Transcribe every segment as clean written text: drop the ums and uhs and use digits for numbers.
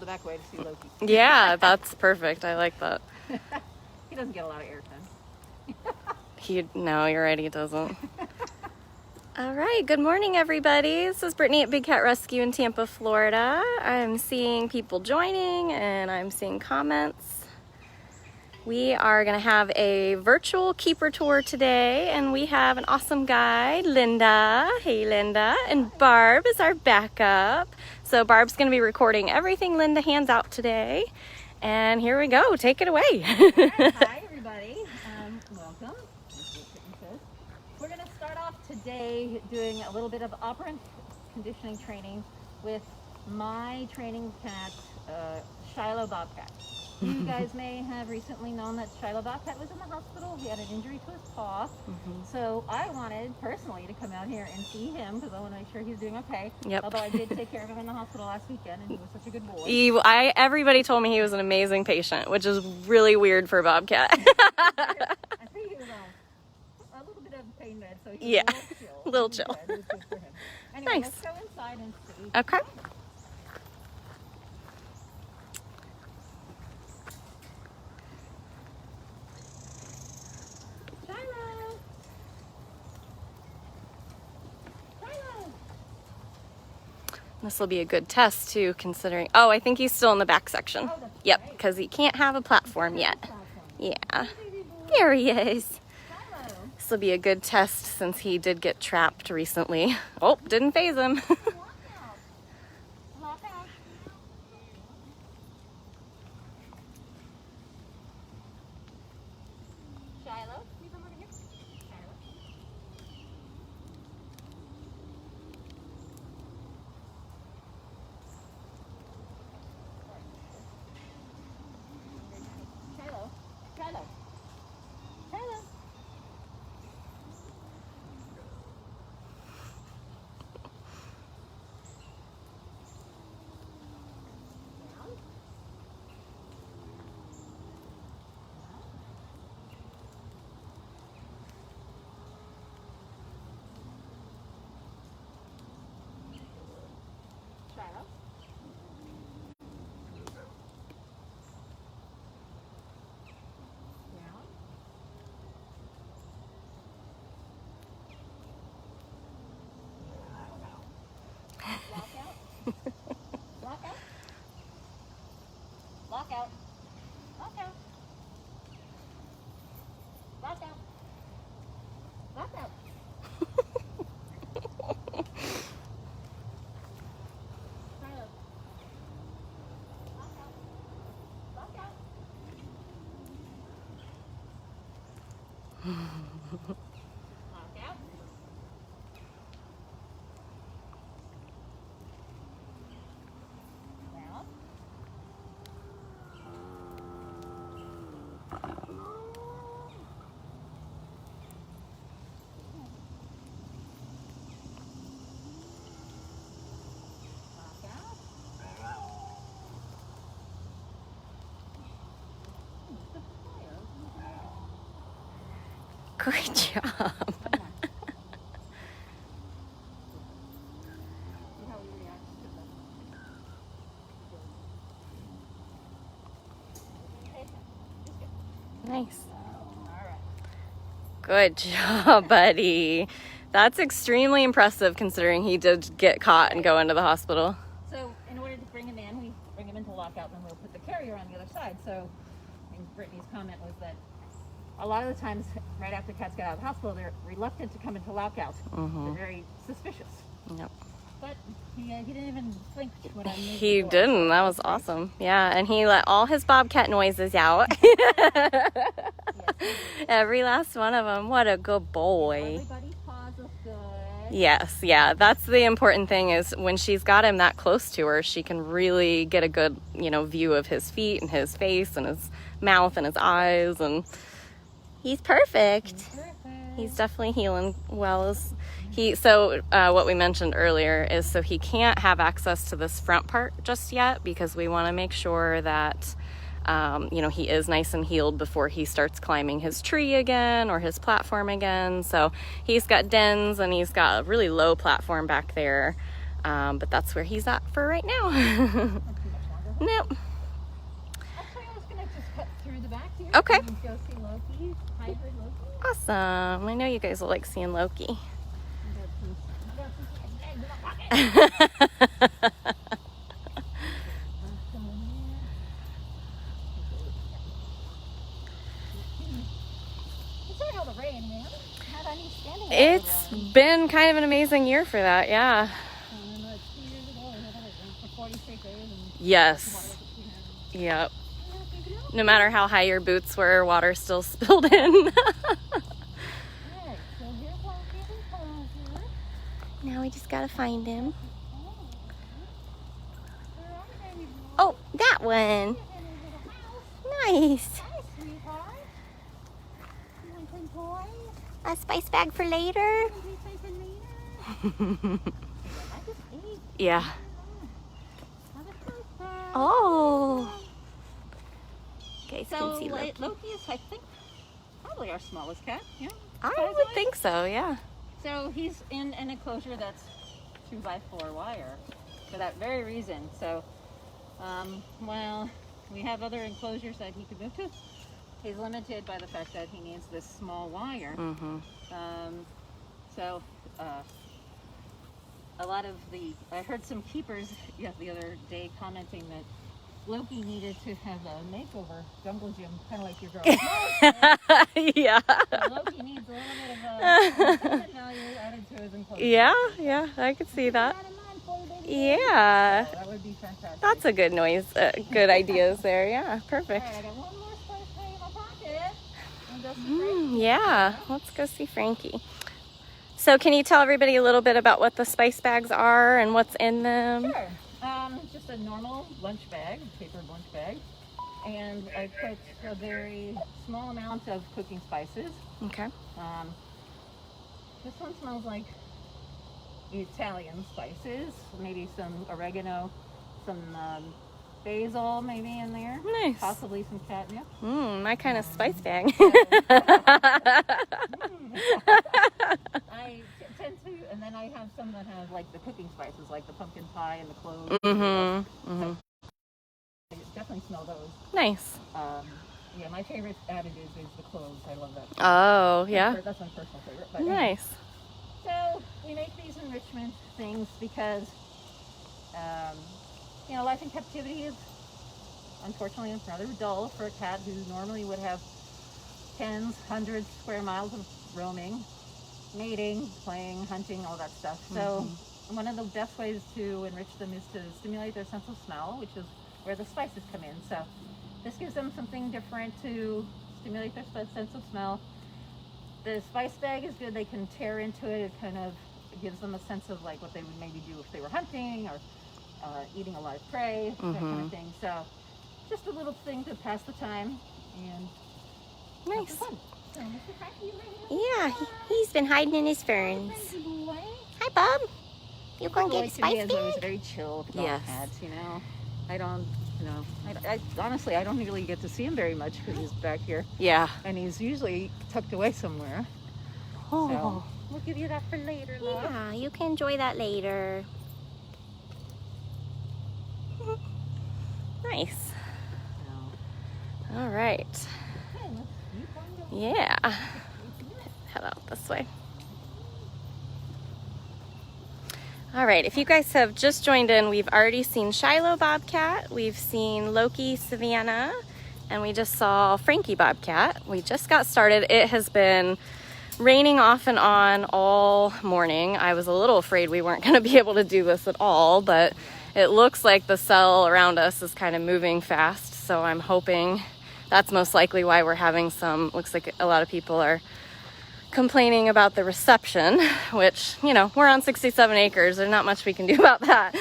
the back way to see Loki. Yeah, that's perfect. I like that. He doesn't get a lot of airtime. No, you're right, he doesn't. All right, good morning, everybody. This is Brittany at Big Cat Rescue in Tampa, Florida. I'm seeing people joining and I'm seeing comments. We are going to have a virtual keeper tour today, and we have an awesome guide, Lynda. Hey, Lynda. And Barb is our backup. So Barb's going to be recording everything Lynda hands out today. And here we go. Take it away. Hi, everybody. Welcome. We're going to start off today doing a little bit of operant conditioning training with my training cat, Shiloh Bobcat. You guys may have recently known that Shiloh Bobcat was in the hospital. He had an injury to his paw. So I wanted personally to come out here and see him because I want to make sure he's doing okay. Yep. Although I did take care of him in the hospital last weekend and he was such a good boy. Everybody told me he was an amazing patient, which is really weird for a Bobcat. I think he was a little bit of pain med, so he was a little chill. It was good for him. Anyway, Nice. Let's go inside and see. Okay. This will be a good test too, considering, I think he's still in the back section. Oh, that's Yep, right. because he can't have a platform yet. Yeah, there he is. This will be a good test since he did get trapped recently. Oh, didn't faze him. Great job. Nice. Good job, buddy. That's extremely impressive considering he did get caught and go into the hospital. So in order to bring him in, we bring him into lockout and then we'll put the carrier on the other side. So I think Brittany's comment was that a lot of the times right after cats get out of the hospital, they're reluctant to come into lockout. They're very suspicious. Yep. But he didn't even flinch when I moved He the door. didn't. That was awesome. Yeah, and he let all his Bobcat noises out. Every last one of them. What a good boy. Everybody's paws look good. Yes, yeah. That's the important thing is when she's got him that close to her, she can really get a good, view of his feet and his face and his mouth and his eyes, and he's perfect. He's definitely healing well. What we mentioned earlier is so he can't have access to this front part just yet because we want to make sure that he is nice and healed before he starts climbing his tree again or his platform again. So he's got dens and he's got a really low platform back there, but that's where he's at for right now. Nope. Actually, I was going to just cut through the back here. Okay. And go see Loki, hybrid Loki. Awesome. I know you guys will like seeing Loki. It's been kind of an amazing year for that, yeah. Yes. Yep. No matter how high your boots were, water still spilled in. Now we just gotta find him. Oh, that one. Nice. A spice bag for later. Yeah. Oh. Okay, so can see Loki. Loki is, I think, probably our smallest cat. Yeah. I would think so, yeah. So he's in an enclosure that's 2x4 wire for that very reason. So, while we have other enclosures that he could move to, he's limited by the fact that he needs this small wire. Mm-hmm. So, a lot of I heard some keepers the other day commenting that Loki needed to have a makeover, jungle gym, kind of like your girl. Yeah. So Loki needs a little bit of entertainment value added to his enclosure. Yeah, I could see that. Yeah. So that would be fantastic. That's a good noise, good ideas there. Yeah, perfect. All right, I got one more spice bag in my pocket. And go see Frankie. Yeah, let's go see Frankie. So can you tell everybody a little bit about what the spice bags are and what's in them? Sure. Just a normal lunch bag, paper lunch bag. And I put a very small amount of cooking spices. Okay. This one smells like Italian spices. Maybe some oregano, some basil maybe in there. Nice. Possibly some catnip. My kind of spice bag. I tend to, and then I have some that have like the cooking spices, like the pumpkin pie and the cloves. So I definitely smell those. Nice. Yeah, my favorite additive is the cloves. I love that. Oh, yeah. That's my personal favorite. But Nice. So we make these enrichment things because, life in captivity is unfortunately rather dull for a cat who normally would have tens, hundreds square miles of roaming, mating, playing, hunting, all that stuff. So one of the best ways to enrich them is to stimulate their sense of smell, which is where the spices come in. So this gives them something different to stimulate their sense of smell. The spice bag is good. They can tear into it. It kind of gives them a sense of like what they would maybe do if they were hunting or eating a live prey, that kind of thing. So just a little thing to pass the time and nice. So, Mr. Frankie, Yeah, he's been hiding in his ferns. Hi, Bob. You gonna get spice bag? Always very chill dog cats, I don't, I honestly, I don't really get to see him very much because he's back here. Yeah. And he's usually tucked away somewhere. Oh. So we'll give you that for later, love. Yeah, you can enjoy that later. Nice. All right. Yeah. Head out this way. All right, if you guys have just joined in, we've already seen Shiloh Bobcat, we've seen Loki, Savannah, and we just saw Frankie Bobcat. We just got started. It has been raining off and on all morning. I was a little afraid we weren't going to be able to do this at all, but it looks like the cell around us is kind of moving fast, so I'm hoping that's most likely why we're having looks like a lot of people are complaining about the reception, which, we're on 67 acres. There's not much we can do about that.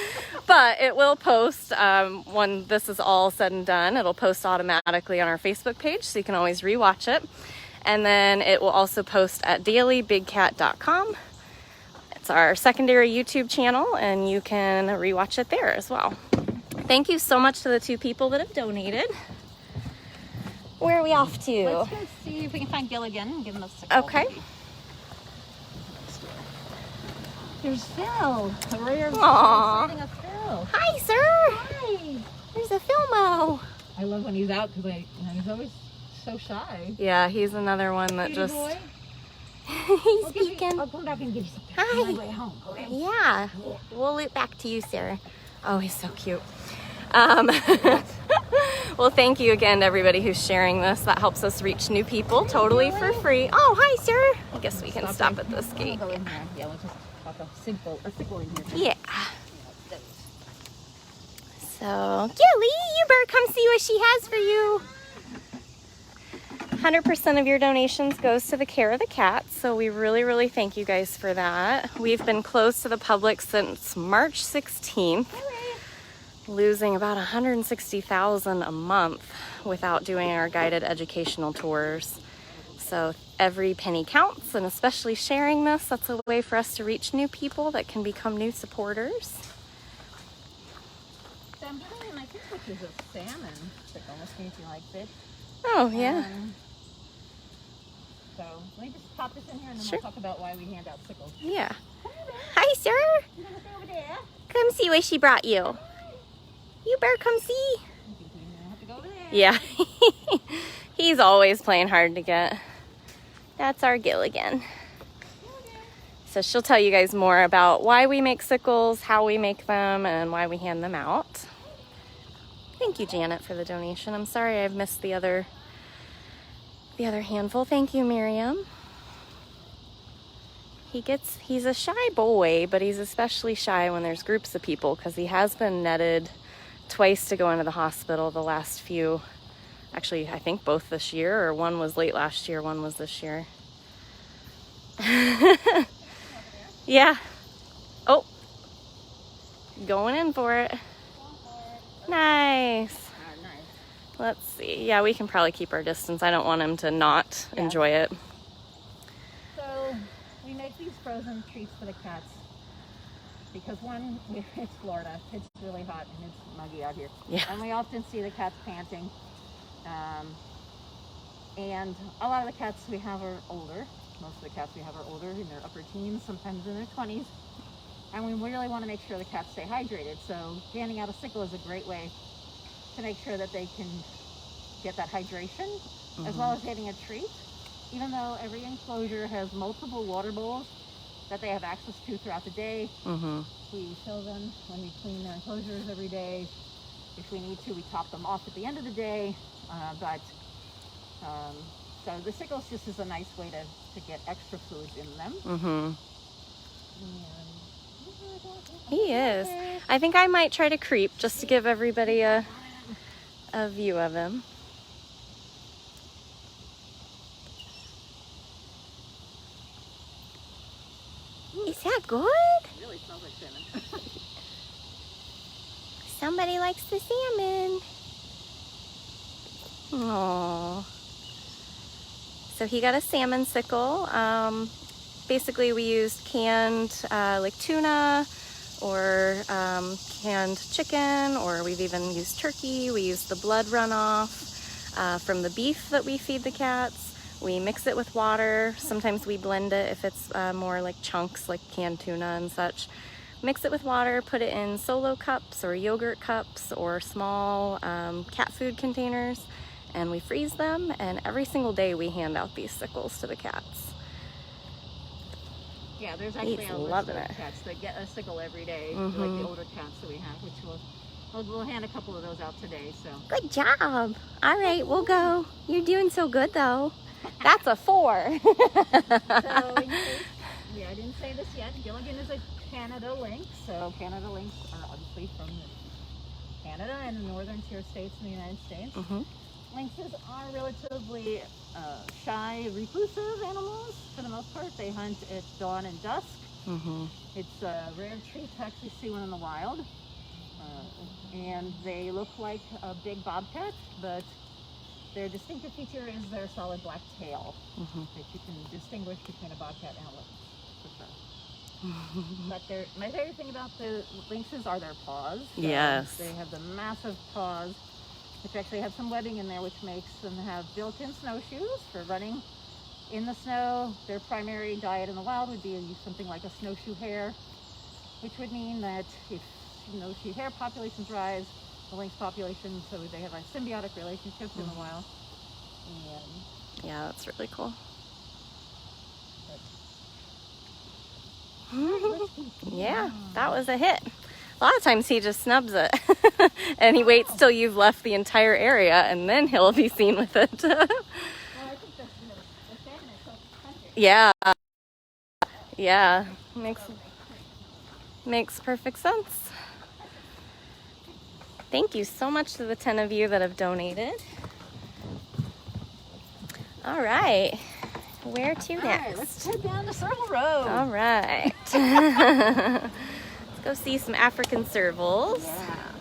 But it will post when this is all said and done. It'll post automatically on our Facebook page, so you can always rewatch it. And then it will also post at dailybigcat.com. It's our secondary YouTube channel, and you can rewatch it there as well. Thank you so much to the 2 people that have donated. Where are we off to? Let's go see if we can find Gilligan and give him a signal. Okay. There's Phil. Aww. Phil. Hi, sir. Hi. There's a Filmo. I love when he's out because he's always so shy. Yeah, he's another one that Cutie just... boy. He's speaking. I'll come back and give you something Hi. on my way home. Okay? Yeah, we'll loop back to you, Sarah. Oh, he's so cute. Well, thank you again to everybody who's sharing this. That helps us reach new people totally for free. Oh, hi, Sarah. I guess we can stop at this gate. Go in here. Yeah, we'll just pop a sickle in here. Yeah. So, Gilly, you better come see what she has for you. 100% of your donations goes to the care of the cats, so we really, really thank you guys for that. We've been closed to the public since March 16th, losing about $160,000 a month without doing our guided educational tours. So every penny counts, and especially sharing this, that's a way for us to reach new people that can become new supporters. So I'm getting, I think, which is a salmon sickle. Let's see if you like this. Oh, yeah. So let me just pop this in here and then Sure. we'll talk about why we hand out sickles. Yeah. Hi, sir. You want to go over there? Come see what she brought you. You better come see. I think we have to go over there. Yeah. He's always playing hard to get. That's our Gilligan. So she'll tell you guys more about why we make sickles, how we make them, and why we hand them out. Thank you, Janet, for the donation. I'm sorry I've missed the other handful. Thank you, Miriam. He's a shy boy, but he's especially shy when there's groups of people because he has been netted twice to go into the hospital the last few. Actually, I think both this year, or one was late last year, one was this year. Yeah. Oh, going in for it. Nice. Let's see. Yeah, we can probably keep our distance. I don't want him to not enjoy it. So we make these frozen treats for the cats because one, it's Florida. It's really hot and it's muggy out here. Yeah. And we often see the cats panting. And a lot of the cats we have are older. Most of the cats we have are older, in their upper teens, sometimes in their 20s. And we really want to make sure the cats stay hydrated. So handing out a sickle is a great way to make sure that they can get that hydration, as well as getting a treat. Even though every enclosure has multiple water bowls that they have access to throughout the day, we fill them when we clean their enclosures every day. If we need to, we top them off at the end of the day. So the sickles just is a nice way to get extra foods in them. He is. I think I might try to creep just to give everybody a view of him. Is that good? It really smells like salmon. Somebody likes the salmon. Aww. So he got a salmon sickle. Basically we used canned like tuna or canned chicken, or we've even used turkey. We used the blood runoff from the beef that we feed the cats. We mix it with water. Sometimes we blend it if it's more like chunks, like canned tuna and such. Mix it with water, put it in solo cups or yogurt cups or small cat food containers, and we freeze them, and every single day we hand out these sickles to the cats. Yeah, there's actually He's a list loving of it. cats that get a sickle every day, like the older cats that we have, which we'll hand a couple of those out today. So Good job. All right, we'll go. You're doing so good though. That's a 4. So, yeah, I didn't say this yet. Gilligan is a Canada Lynx. So Canada Lynx are obviously from Canada and the northern tier states in the United States. Lynxes are relatively shy, reclusive animals for the most part. They hunt at dawn and dusk. It's a rare treat to actually see one in the wild. And they look like a big bobcat, but their distinctive feature is their solid black tail, that you can distinguish between a bobcat and a lynx, for sure. But my favorite thing about the lynxes are their paws. So Yes. They have the massive paws, which actually have some webbing in there, which makes them have built-in snowshoes for running in the snow. Their primary diet in the wild would be something like a snowshoe hare, which would mean that if snowshoe hare populations rise, the lynx population, so they have a symbiotic relationship in the wild. And Yeah, that's really cool. Yeah, that was a hit. A lot of times he just snubs it and he waits till you've left the entire area and then he'll be seen with it. well, I think that's the salmon is so country. Yeah. Yeah. Makes perfect sense. Thank you so much to the 10 of you that have donated. All right. Where to next? All right, let's head down the Serval Road. All right. Let's go see some African servals. Yeah.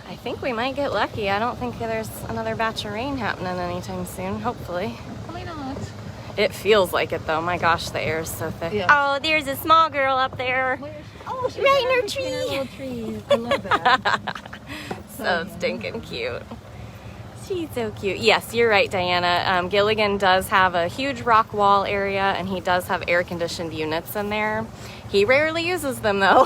I think we might get lucky. I don't think there's another batch of rain happening anytime soon, hopefully. Hopefully not. It feels like it though. My gosh, the air is so thick. Yeah. Oh, there's a small girl up there. Oh, she's Right in her between tree. little trees. I love that. So stinking cute. She's so cute. Yes, you're right, Diana. Gilligan does have a huge rock wall area, and he does have air-conditioned units in there. He rarely uses them, though.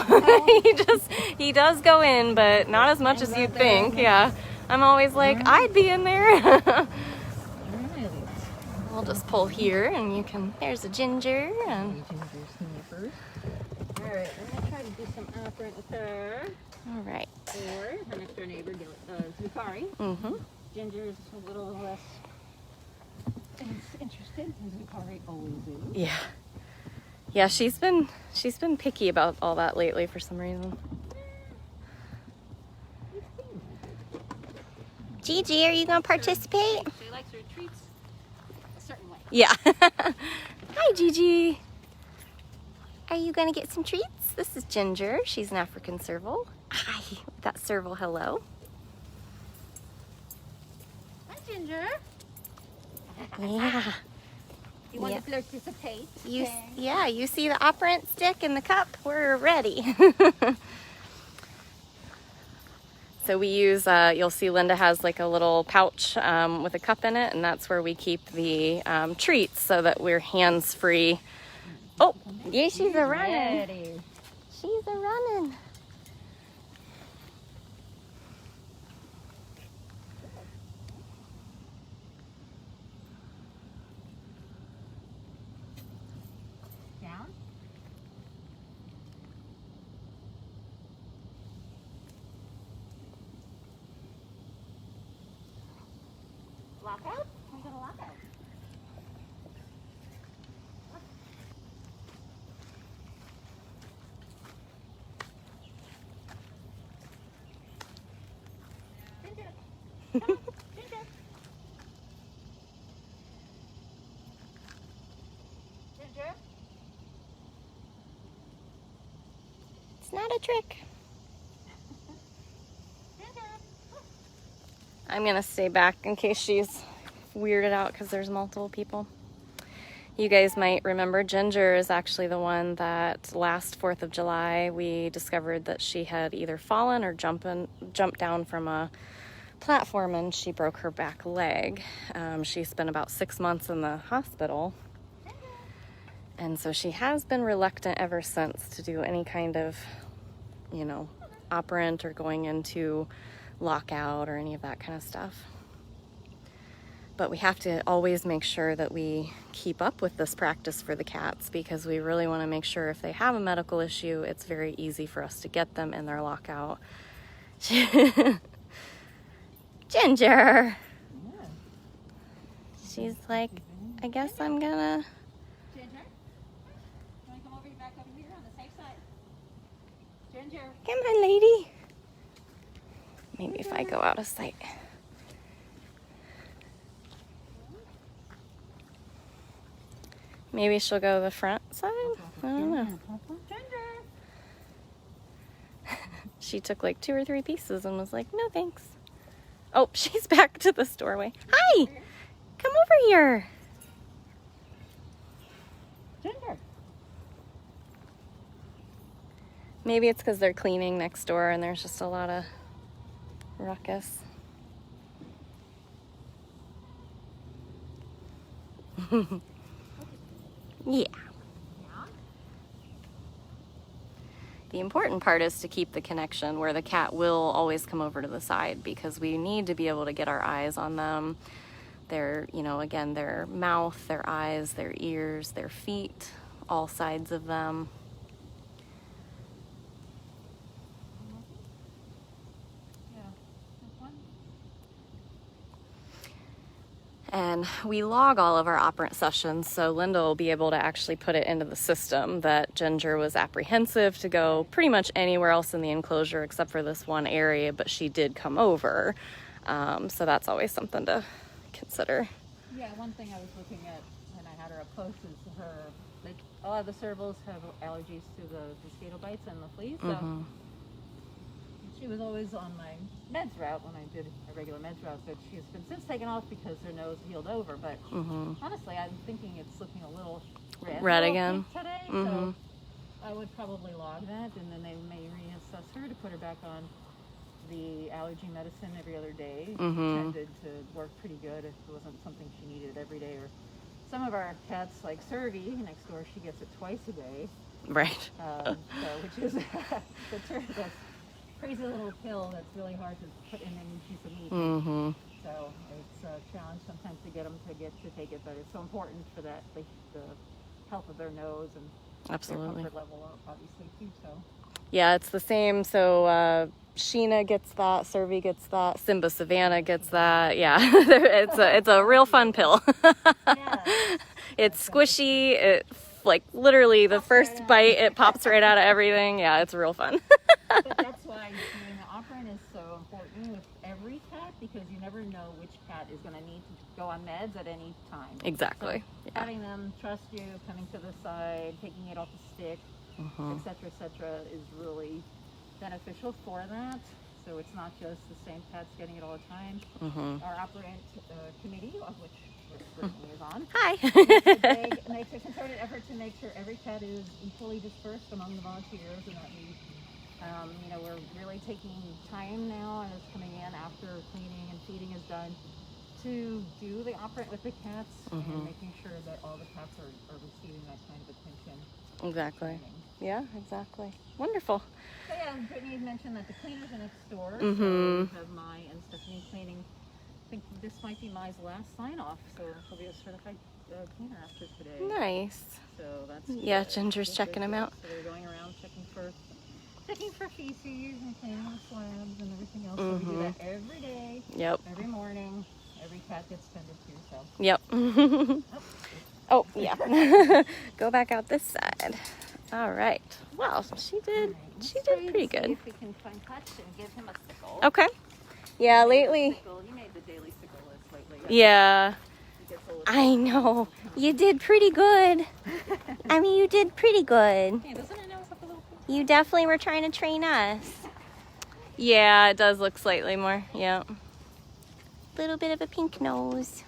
he does go in, but not as much as you'd think. Yeah, I'm always like, I'd be in there. I'll just pull here, and you can. There's a ginger. And All right, I'm gonna try to do some operant with her. all right. Or her next door neighbor, Zukari. Mm-hmm. Ginger's a little less interested, as Zukari always is. Yeah. Yeah, she's been picky about all that lately for some reason. Gigi, are you gonna participate? She likes her treats a certain way. Yeah. Hi, Gigi. Are you gonna get some treats? This is Ginger. She's an African serval. Hi. That serval hello. Hi, Ginger. Yeah. You want to participate? Yeah, you see the operant stick in the cup? We're ready. So we use, you'll see Lynda has like a little pouch with a cup in it, and that's where we keep the treats so that we're hands-free. Oh, yeah, she's a running. She's a running. Down. Lockout? We got a lockout. Ginger. Come on, Ginger. Ginger. It's not a trick. Ginger. I'm gonna stay back in case she's weirded out because there's multiple people. You guys might remember Ginger is actually the one that last 4th of July we discovered that she had either fallen or jumped down from a platform and she broke her back leg. She spent about 6 months in the hospital, and so she has been reluctant ever since to do any kind of, you know, operant or going into lockout or any of that kind of stuff. But we have to always make sure that we keep up with this practice for the cats, because we really want to make sure if they have a medical issue, it's very easy for us to get them in their lockout. Ginger! She's like, I guess I'm gonna... Ginger? You want to come back over here on the safe side? Ginger. Come on, lady. Maybe if I go out of sight. Maybe she'll go the front side? I don't know. Ginger. She took like 2 or 3 pieces and was like, no thanks. Oh, she's back to this doorway. Hi! Come over here. Ginger. Maybe it's because they're cleaning next door and there's just a lot of ruckus. Yeah. The important part is to keep the connection where the cat will always come over to the side, because we need to be able to get our eyes on them. Their, you know, again, their mouth, their eyes, their ears, their feet, all sides of them. And we log all of our operant sessions, so Lynda will be able to actually put it into the system that Ginger was apprehensive to go pretty much anywhere else in the enclosure except for this one area, but she did come over. So that's always something to consider. Yeah, one thing I was looking at when I had her up close is her, like, a lot of the Servals have allergies to the mosquito bites and the fleas, so she was always on my meds route when I did a regular meds route, but she has been since taken off because her nose healed over. But honestly, I'm thinking it's looking a little red again today, so I would probably log that, and then they may reassess her to put her back on the allergy medicine every other day. It tended to work pretty good if it wasn't something she needed every day. Or some of our cats, like Serval next door, she gets it twice a day. Right. So, which is that's crazy little pill that's really hard to put in any piece of meat. So it's a challenge sometimes to get them to take it, but it's so important for that, like, the health of their nose and their comfort level, obviously, too. So yeah, it's the same. So Sheena gets that, Serval gets that, Simba Savannah gets that. Yeah, it's a real fun pill. It's squishy. It, like, literally the first bite, it pops right out of everything. Yeah, it's real fun. But that's why doing the operant is so important with every cat, because you never know which cat is going to need to go on meds at any time. Exactly. So having them trust you, coming to the side, taking it off the stick, etc., is really beneficial for that. So it's not just the same cats getting it all the time. Our operant committee, of which Brittany is on, makes a concerted effort to make sure every cat is equally dispersed among the volunteers, and that we, you know, we're really taking time now, and it's coming in after cleaning and feeding is done, to do the operant with the cats and making sure that all the cats are receiving that kind of attention. Exactly. Yeah, exactly. Wonderful. So yeah, Brittany had mentioned that the cleaners are next door. So we have Mai and Stephanie cleaning. I think this might be Mai's last sign-off, so she'll be a certified cleaner after today. Nice. So that's yeah, Ginger's checking him out. So they're going around checking for feces and cleaning the slabs and everything else. So we do that every day. Yep. Every morning. Every cat gets tended to. So. Yep. Oh yeah. Go back out this side. All right. Well, she did pretty good. See if we can find Hutch and give him a sickle. Okay. Yeah, lately. You made the daily sickle list lately. Yeah. I know. You did pretty good. I mean, you did pretty good. Hey, doesn't her nose look a little pink? You definitely were trying to train us. Yeah, it does look slightly more. Yeah. Little bit of a pink nose.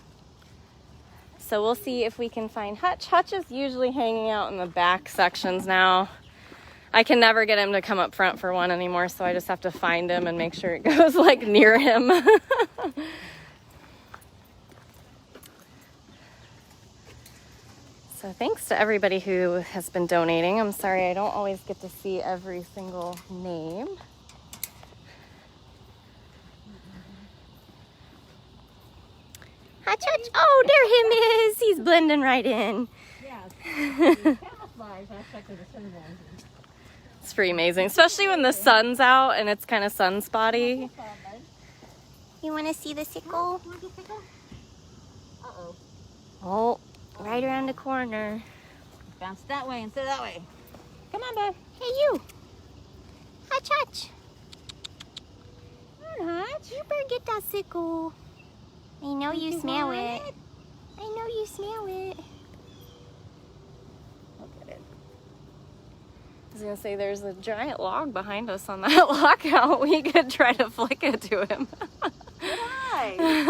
So we'll see if we can find Hutch. Hutch is usually hanging out in the back sections now. I can never get him to come up front for one anymore, so I just have to find him and make sure it goes, like, near him. So thanks to everybody who has been donating. I'm sorry I don't always get to see every single name. Hutch, Hutch. Oh, there him is. He's blending right in. Yeah. Camouflage aspect of the Serval. It's pretty amazing, especially when the sun's out and it's kind of sun-spotty. You want to see the sickle? Uh-oh. Oh, right around the corner. Bounce that way instead of that way. Come on, bud. Hey, you. Hutch, Hutch. Come on, Hutch. You better get that sickle. I know you smell it. I know you smell it. Look at it. I was going to say, there's a giant log behind us on that lockout. We could try to flick it to him. Nice. Giant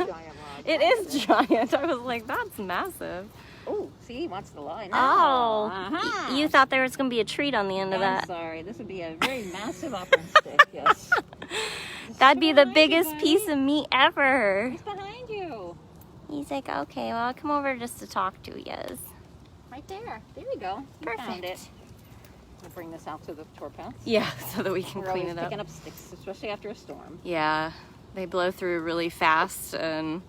log. It is giant. I was like, that's massive. Oh, see, he wants to lie now. Oh, you thought there was going to be a treat on the end of that. I'm sorry. This would be a very massive operant stick, yes. That'd be the biggest piece of meat ever. He's behind you. He's like, okay, well, I'll come over just to talk to you. Right there. There we go. You found it. We'll bring this out to the tour path. Yeah, so that we can We're clean always it up. picking up sticks, especially after a storm. Yeah, they blow through really fast and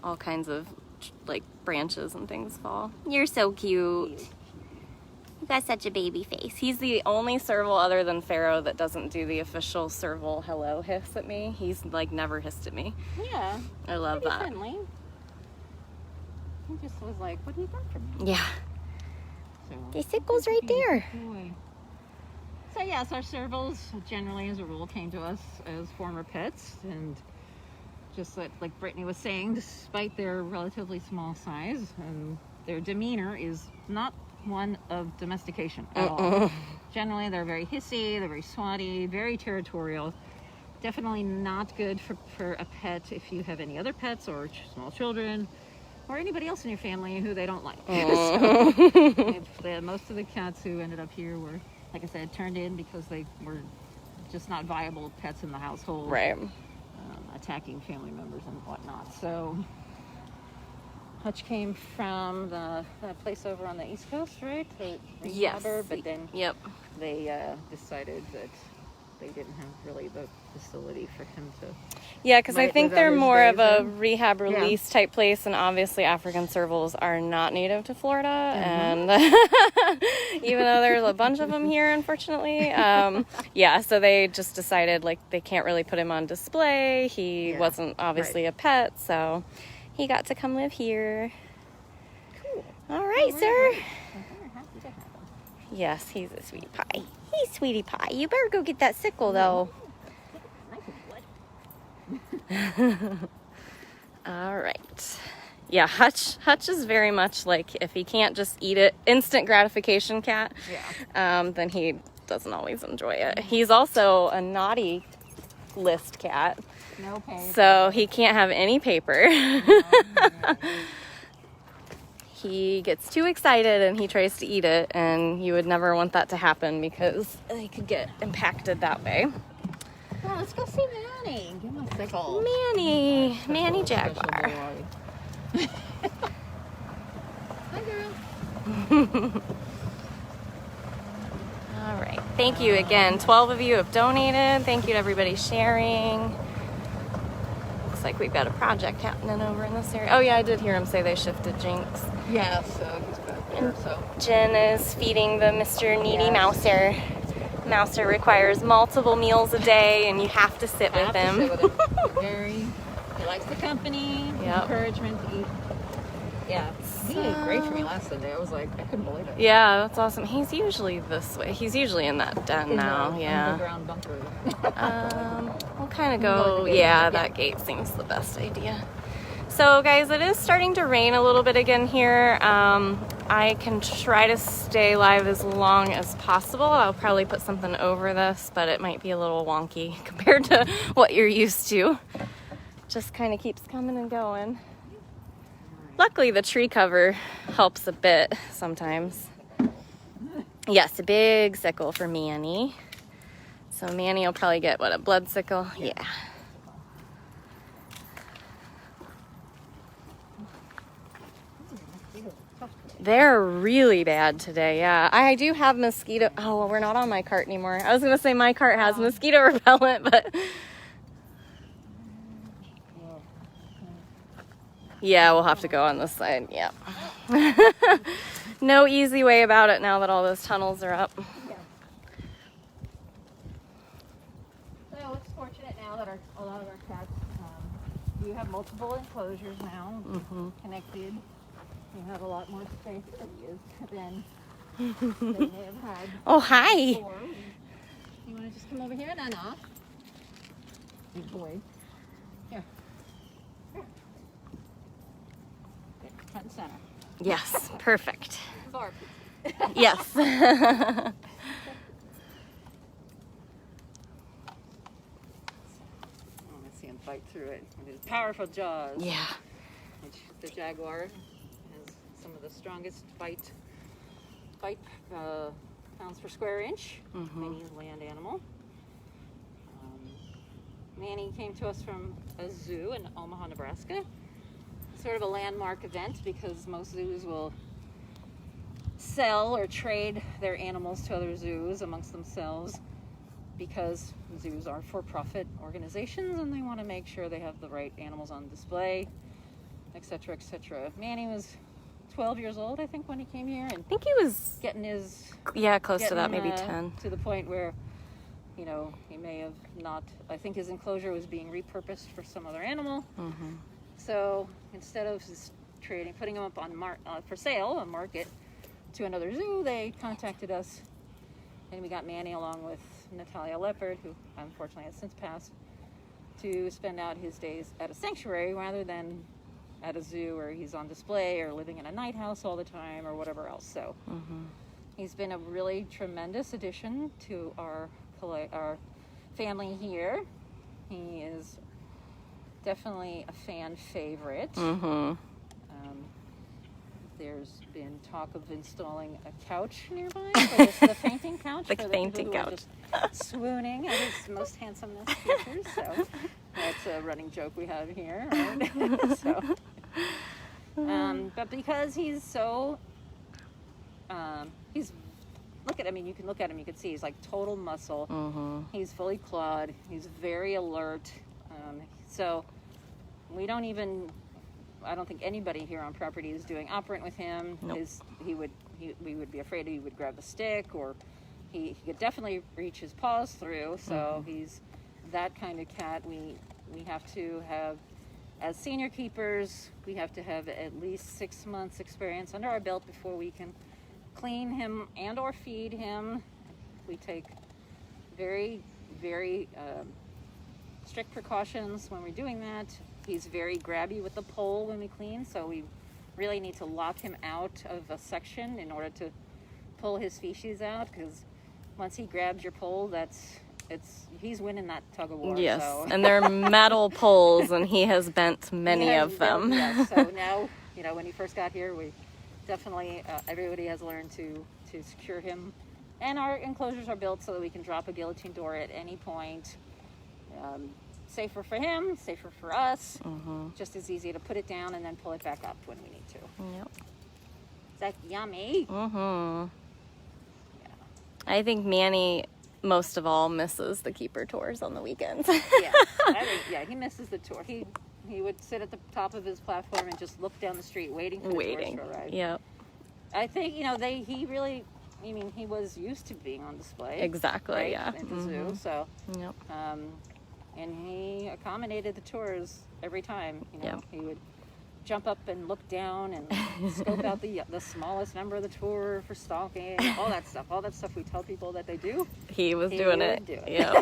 all kinds of like branches and things fall. You're so cute. You got such a baby face. He's the only serval other than Pharaoh that doesn't do the official serval hello hiss at me. He's like never hissed at me. Yeah. I love Pretty that. friendly. He just was like, what do you got for me? Yeah. So, The sickle's right there. boy. So yes, our servals generally, as a rule, came to us as former pets, and just like Brittany was saying, despite their relatively small size, their demeanor is not one of domestication at all. Generally, they're very hissy, they're very swatty, very territorial. Definitely not good for a pet if you have any other pets or small children or anybody else in your family who they don't like. So, most of the cats who ended up here were, like I said, turned in because they were just not viable pets in the household. Right. Attacking family members and whatnot. So Hutch came from the place over on the East Coast, right? Yes. But then Yep. they decided that they didn't have really the facility for him to. Yeah, because I Right, think without they're his more of days a in. rehab release type place, and obviously African servals are not native to Florida, and even though there's a bunch of them here, unfortunately, yeah, so they just decided like they can't really put him on display. He wasn't obviously a pet, so he got to come live here. Cool. All right, sir. We're happy to have him. Yes, he's a sweetie pie. He's sweetie pie. You better go get that sickle, though. Nice and blood. All right. Yeah, Hutch is very much like if he can't just eat it, instant gratification cat. Yeah. Then he doesn't always enjoy it. He's also a naughty list cat, No pain. so he can't have any paper. He gets too excited and he tries to eat it, and you would never want that to happen because they could get impacted that way. Oh, let's go see Manny. Give him a sickle. Manny Jaguar. Hi, girl. All right. Thank you again. 12 of you have donated. Thank you to everybody sharing. Looks like we've got a project happening over in this area. Oh, yeah, I did hear him say they shifted Jinx. Yeah, so he's back there. So Jen is feeding the Mr. Needy Mouser. Mouser requires multiple meals a day, and you have to sit with him. He likes the company, Yep. encouragement to eat. Yeah, he ate great for me last Sunday. I was like, I couldn't believe it. Yeah, that's awesome. He's usually this way. He's usually in that den now. The Yeah. underground bunker. We'll kind of go. Yeah, that gate seems the best idea. So, guys, it is starting to rain a little bit again here. I can try to stay live as long as possible. I'll probably put something over this, but it might be a little wonky compared to what you're used to. Just kind of keeps coming and going. Luckily, the tree cover helps a bit sometimes. Yes, a big sickle for Manny. So Manny will probably get, what, a blood sickle? Yeah. They're really bad today, yeah. I do have mosquito... Oh, well, we're not on my cart anymore. I was going to say my cart has mosquito repellent, but... Yeah, we'll have to go on this side, yeah. No easy way about it now that all those tunnels are up. Yeah. So it's fortunate now that a lot of our cats, you have multiple enclosures now, connected. You have a lot more space to use than they may have had. Oh, hi. Before. You want to just come over here? No, no. Good boy. Here. Here. Good. Front and center. Yes, perfect. Barb. Yes. Let's see him bite through it with his powerful jaws. Yeah. Which the Jaguar has some of the strongest bite pounds per square inch. Any land animal. Manny came to us from a zoo in Omaha, Nebraska. Sort of a landmark event because most zoos will sell or trade their animals to other zoos amongst themselves, because zoos are for-profit organizations and they want to make sure they have the right animals on display, etc., etc. Manny was 12 years old, I think, when he came here, and I think he was getting his close to that, maybe 10. To the point where, you know, he may have not. I think his enclosure was being repurposed for some other animal. Mm-hmm. So instead of just putting him up on for sale on market to another zoo, they contacted us, and we got Manny along with Natalia Leopard, who unfortunately has since passed, to spend out his days at a sanctuary rather than at a zoo where he's on display or living in a night house all the time or whatever else. So he's been a really tremendous addition to our family here. He is definitely a fan favorite. There's been talk of installing a couch nearby, the fainting couch. The fainting couch. Just swooning at his most handsomest features. So that's a running joke we have here, right? So, but because he's so, you can look at him, you can see he's like total muscle. He's fully clawed. He's very alert. So we don't even. I don't think anybody here on property is doing operant with him. Nope. We would be afraid he would grab a stick, or he could definitely reach his paws through. So he's that kind of cat. We have to have, as senior keepers, we have to have at least 6 months experience under our belt before we can clean him and or feed him. We take very, very strict precautions when we're doing that. He's very grabby with the pole when we clean, so we really need to lock him out of a section in order to pull his species out, because once he grabs your pole, he's winning that tug of war. Yes, so. And they're metal poles, and he has bent many of them. Yes, so now, when he first got here, we definitely, everybody has learned to secure him. And our enclosures are built so that we can drop a guillotine door at any point. Safer for him, safer for us. Just as easy to put it down and then pull it back up when we need to. Yep. Is that yummy? Yeah. I think Manny most of all misses the keeper tours on the weekends. He misses the tour. He would sit at the top of his platform and just look down the street waiting for the tours to arrive. Yep. I think, he was used to being on display. Exactly, right? yeah. At the zoo, so. Yep. And he accommodated the tours every time. Yep. He would jump up and look down and scope out the smallest member of the tour for stalking, all that stuff we tell people that they do. He was doing it. Yeah.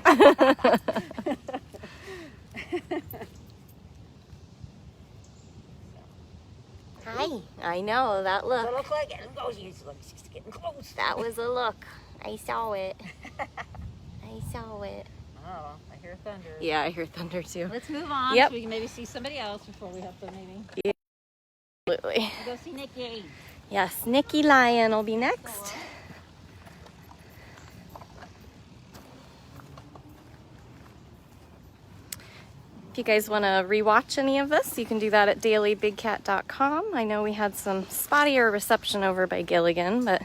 Hi. I know that look. Does it look like it? Oh, she's getting close. That was a look. I saw it. I saw it. Oh, I hear thunder. Yeah, I hear thunder too. Let's move on Yep. so we can maybe see somebody else before we have to maybe. Absolutely. Go see Nikki. Yes, Nikki Lion will be next. If you guys want to rewatch any of this, you can do that at dailybigcat.com. I know we had some spottier reception over by Gilligan, but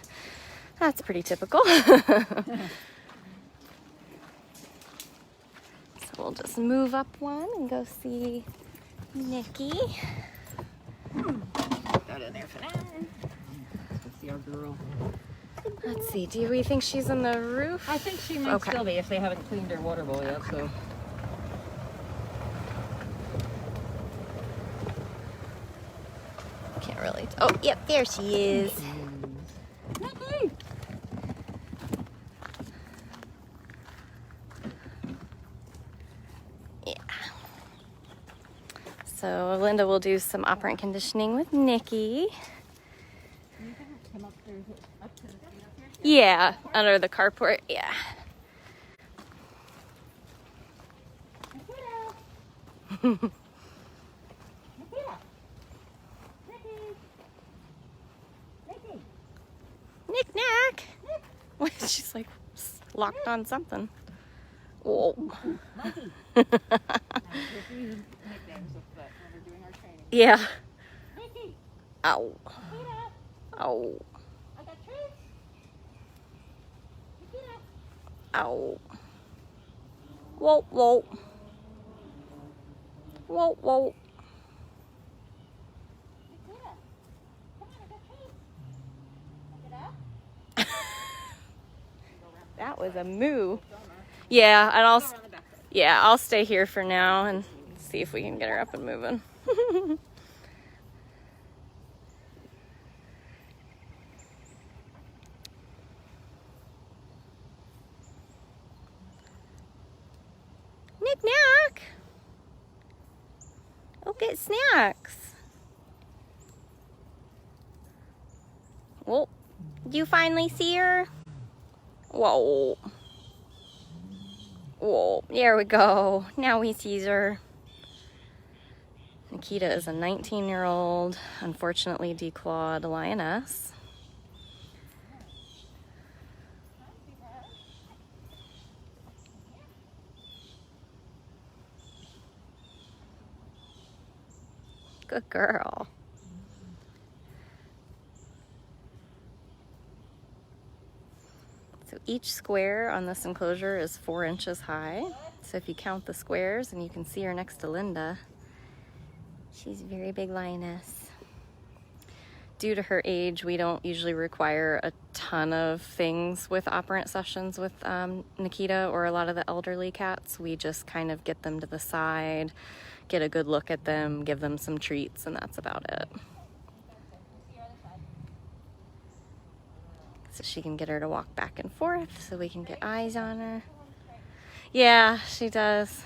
that's pretty typical. So we'll just move up one and go see Nikki. Put that in there for now. Let's see our girl. Let's see, do we think she's in the roof? I think she might still be if they haven't cleaned her water bowl yet, so. Can't really. Oh, yep, there she is. Nikki! Yeah. So Lynda will do some operant conditioning with Nikki. Come up there, up to the Yeah, under the carport. Yeah. Nikita! Knick knack. What? She's like locked on something. Oh. Monkey. Yeah. Nikki! Ow. Nikita! Ow. I got treats! Ow. Whoa, whoa. Whoa, whoa. Nikita, come on, I got treats. Get up. That was a moo. Yeah, and I'll stay here for now and see if we can get her up and moving. Knick-knack. Go get snacks. Well, did you finally see her? Whoa. Whoa, there we go. Now he sees her. Nikita is a 19-year-old, unfortunately declawed lioness. Good girl. So each square on this enclosure is 4 inches high. So if you count the squares, and you can see her next to Lynda, she's a very big lioness. Due to her age, we don't usually require a ton of things with operant sessions with Nikita or a lot of the elderly cats. We just kind of get them to the side, get a good look at them, give them some treats, and that's about it. So she can get her to walk back and forth so we can get eyes on her. Yeah, she does.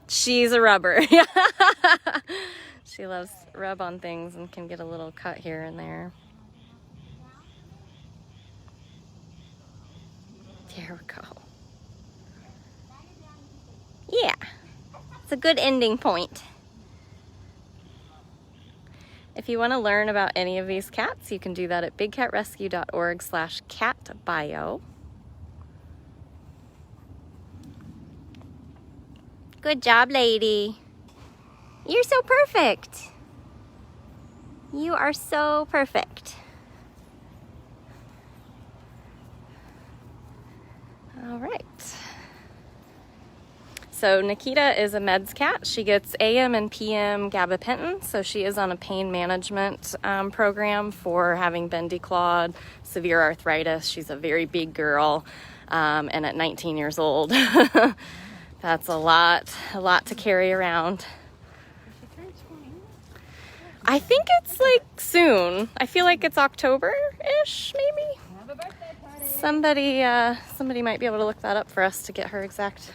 She's a rubber. She loves to rub on things and can get a little cut here and there. There we go. Yeah, it's a good ending point. If you want to learn about any of these cats, you can do that at bigcatrescue.org/catbio. Good job, lady. You're so perfect. You are so perfect. All right. So Nikita is a meds cat. She gets AM and PM gabapentin, so she is on a pain management program for having been declawed, severe arthritis. She's a very big girl, and at 19 years old, that's a lot to carry around. I think it's like soon. I feel like it's October-ish, maybe. Have a birthday party. Somebody might be able to look that up for us to get her exact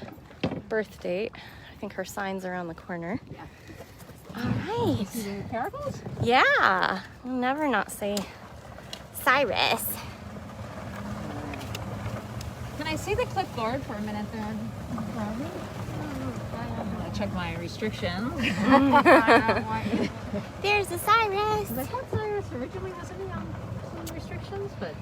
birth date. I think her sign's around the corner. Yeah. All right. See the Caracals? Yeah. We'll never not say Cyrus. Can I see the clipboard for a minute there? I check my restrictions. There's a Cyrus. I thought Cyrus originally wasn't on some restrictions, but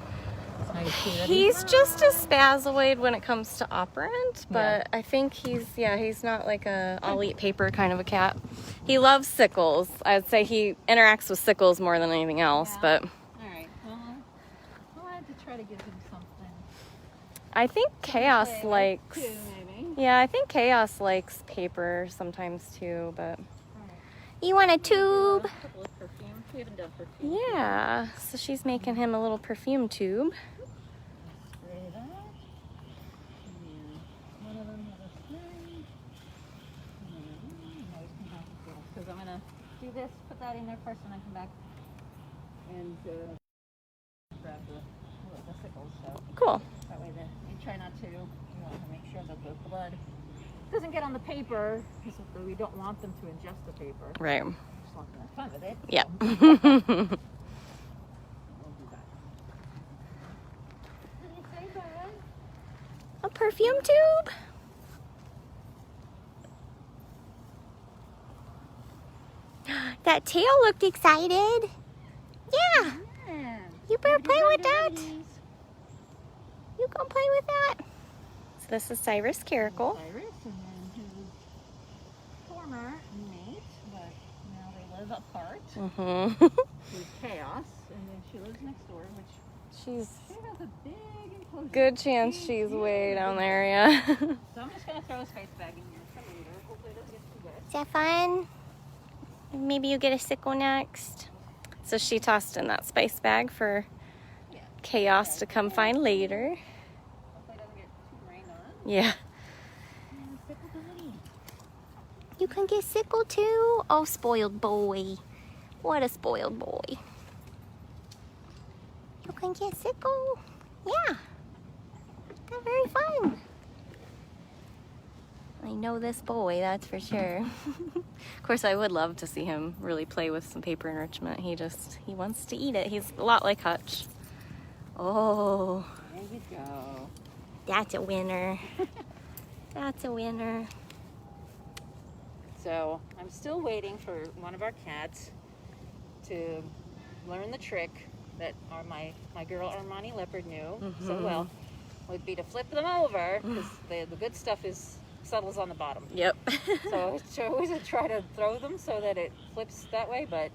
it's nice to see that He's just a spazoid when it comes to operant, but Yeah. I think he's not like a I'll eat paper kind of a cat. He loves sickles. I'd say he interacts with sickles more than anything else, Yeah. but All right. Well, I had to try to give him something. I think Chaos Flavor, likes. too, maybe. Yeah, I think Chaos likes paper sometimes too, but. All right. You want a A tube? couple of perfumes. We haven't done perfume. Yeah, so she's making him a little perfume tube. Spray that. And one of them has a spray. Because I'm going to do this, put that in there first, and then come back and grab the sickles. So Cool. that way you try not to, to make sure that the blood doesn't get on the paper, because we don't want them to ingest the paper. Right. Just want them to have fun with it. Yeah. So we'll do that. Did you say that? A perfume tube? That tail looked excited. Yeah. Yeah. You better play with that. Buddies. You gonna play with that? So this is Cyrus Caracal. Cyrus, and then his former mate, but now they live apart. Mm-hmm. Who's Chaos, and then She lives next door, which she has a big enclosure. Good chance she's way down there, yeah. So I'm just going to throw a space bag in here for later. Hopefully it doesn't get too wet. Is that fun? Maybe you get a sickle next. So she tossed in that spice bag for Chaos to come find later. Hopefully it doesn't get too rained on. Yeah. You can get sickle too? Oh, spoiled boy. What a spoiled boy. You can get sickle? Yeah. That's very fun. I know this boy, that's for sure. Of course, I would love to see him really play with some paper enrichment. He wants to eat it. He's a lot like Hutch. Oh. There you go. That's a winner. That's a winner. So I'm still waiting for one of our cats to learn the trick that my girl Armani Leopard knew so well, would be to flip them over, because the good stuff settles on the bottom. Yep. So I always try to throw them so that it flips that way, but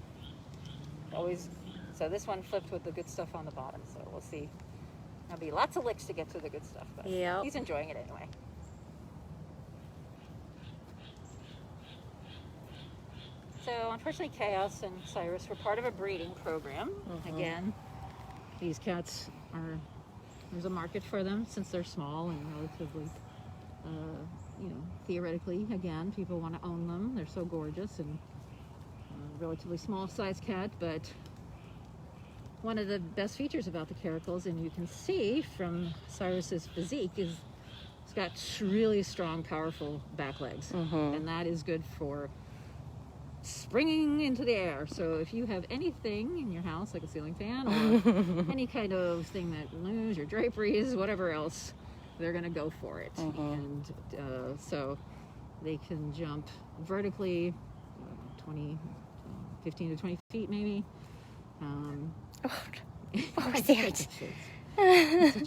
always, so this one flipped with the good stuff on the bottom, so we'll see. There'll be lots of licks to get to the good stuff, but he's enjoying it anyway. So unfortunately, Chaos and Cyrus were part of a breeding program. Again, these cats there's a market for them since they're small and relatively, theoretically, again, people want to own them. They're so gorgeous and relatively small size cat, but one of the best features about the Caracals, and you can see from Cyrus's physique, is it's got really strong, powerful back legs, and that is good for springing into the air. So if you have anything in your house, like a ceiling fan or any kind of thing that moves, your draperies, whatever else, they're going to go for it. And so they can jump vertically 15 to 20 feet maybe. Such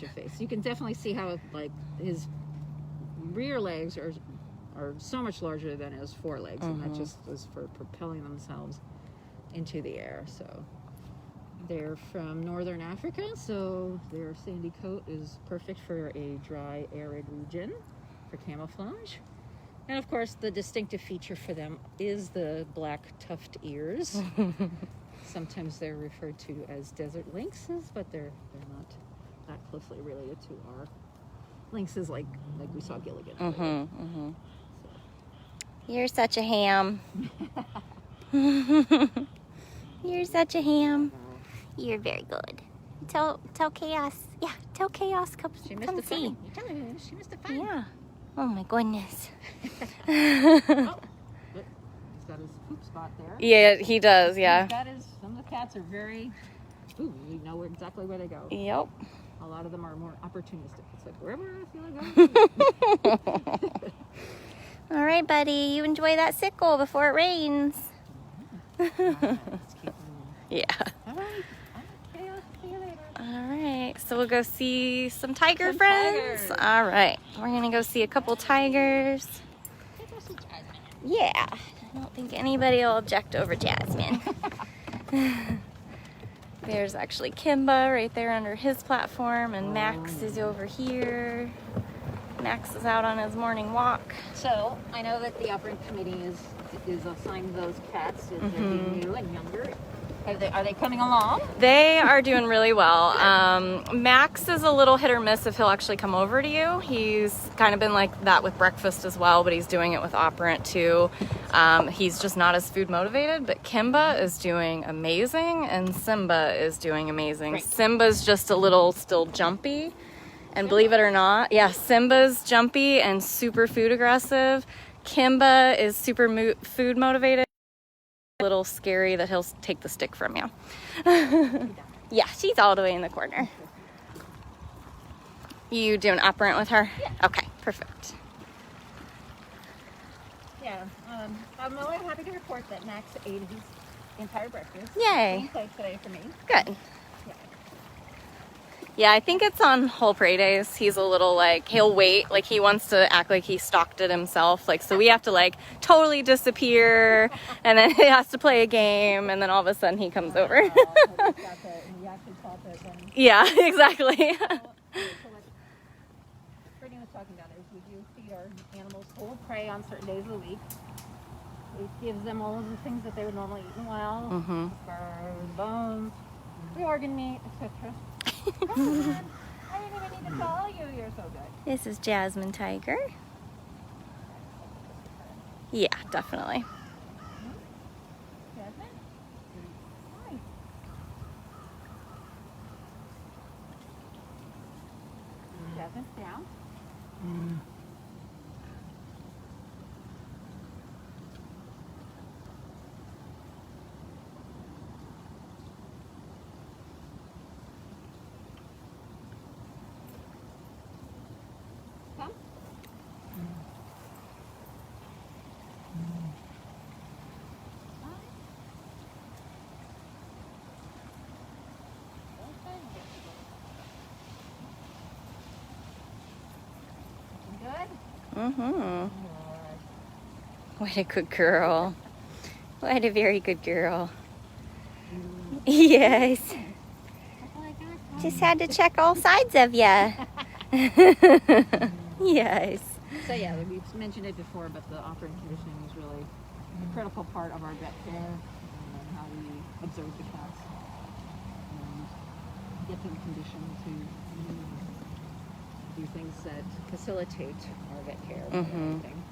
a face. You can definitely see how his rear legs are so much larger than his forelegs, and that just was for propelling themselves into the air. So they're from northern Africa, so their sandy coat is perfect for a dry, arid region for camouflage. And of course, the distinctive feature for them is the black tuft ears. Sometimes they're referred to as desert lynxes, but they're not that closely related to our lynxes like we saw Gilligan. You're such a ham. You're such a ham. You're very good. Tell Chaos. Yeah, tell Chaos come see. She missed the fun. Yeah. Oh my goodness. He's got his poop spot there. Yeah, he does. Yeah. Some of the cats are very. Ooh, we know exactly where they go. Yep. A lot of them are more opportunistic. It's like wherever I feel like going. All right, buddy. You enjoy that sickle before it rains. Let's keep Yeah. All right. Chaos. See you later. All right. So we'll go see some tiger friends. Tigers. All right. We're gonna go see a couple tigers. Yeah. I don't think anybody will object over Jasmine. There's actually Kimba right there under his platform, and Max is over here. Max is out on his morning walk. So I know that the Operant Committee is assigned those cats as they're being new and younger. Are they coming along? They are doing really well. Max is a little hit or miss if he'll actually come over to you. He's kind of been like that with breakfast as well, but he's doing it with Operant too. He's just not as food motivated, but Kimba is doing amazing and Simba is doing amazing. Great. Simba's just a little still jumpy. And believe it or not, yeah, Simba's jumpy and super food aggressive. Kimba is super food motivated. A little scary that he'll take the stick from you. Yeah, she's all the way in the corner. You doing Operant with her? Yeah. Okay, perfect. Yeah. I'm really happy to report that Max ate his entire breakfast. Yay. He played today for me. Good. Yeah. Yeah, I think it's on whole prey days. He's a little like, he'll wait. Like he wants to act like he stalked it himself. Like, so we have to like totally disappear and then he has to play a game and then all of a sudden he comes over. He actually Yeah, exactly. So what Brittany was talking about is we do feed our animals whole prey on certain days of the week. It gives them all of the things that they would normally eat in the wild. Spurs, bones, the organ meat, etc. Come on. I didn't even need to follow you. You're so good. This is Jasmine Tiger. Yeah, definitely. Jasmine? Hi. Jasmine, down. Come. Good? What a good girl. What a very good girl. Yes. That's all I got. Just had to check all sides of ya. Yes. So yeah, we've mentioned it before, but the operant conditioning is really a critical part of our vet care and how we observe the cats and get them conditioned to do things that facilitate our vet care and everything.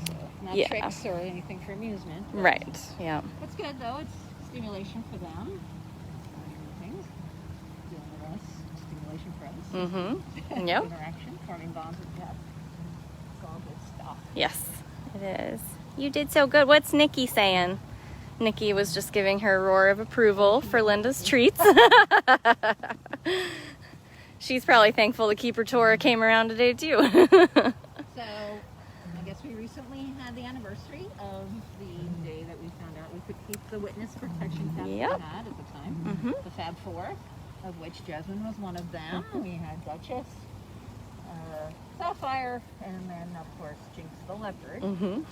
So not tricks or anything for amusement. Right. Yeah. It's good though. It's stimulation for them. Things. Dealing with us, stimulation for us. Yep. Interaction, forming bonds with cats. It's all good stuff. Yes, it is. You did so good. What's Nikki saying? Nikki was just giving her a roar of approval for Lynda's treats. She's probably thankful the keeper tour came around today too. So, I guess we recently had the anniversary of the day that we found out we could keep the witness protection cats we had at the time. The Fab Four, of which Jasmine was one of them. We had Duchess, Sapphire, and then of course Jinx the Leopard. And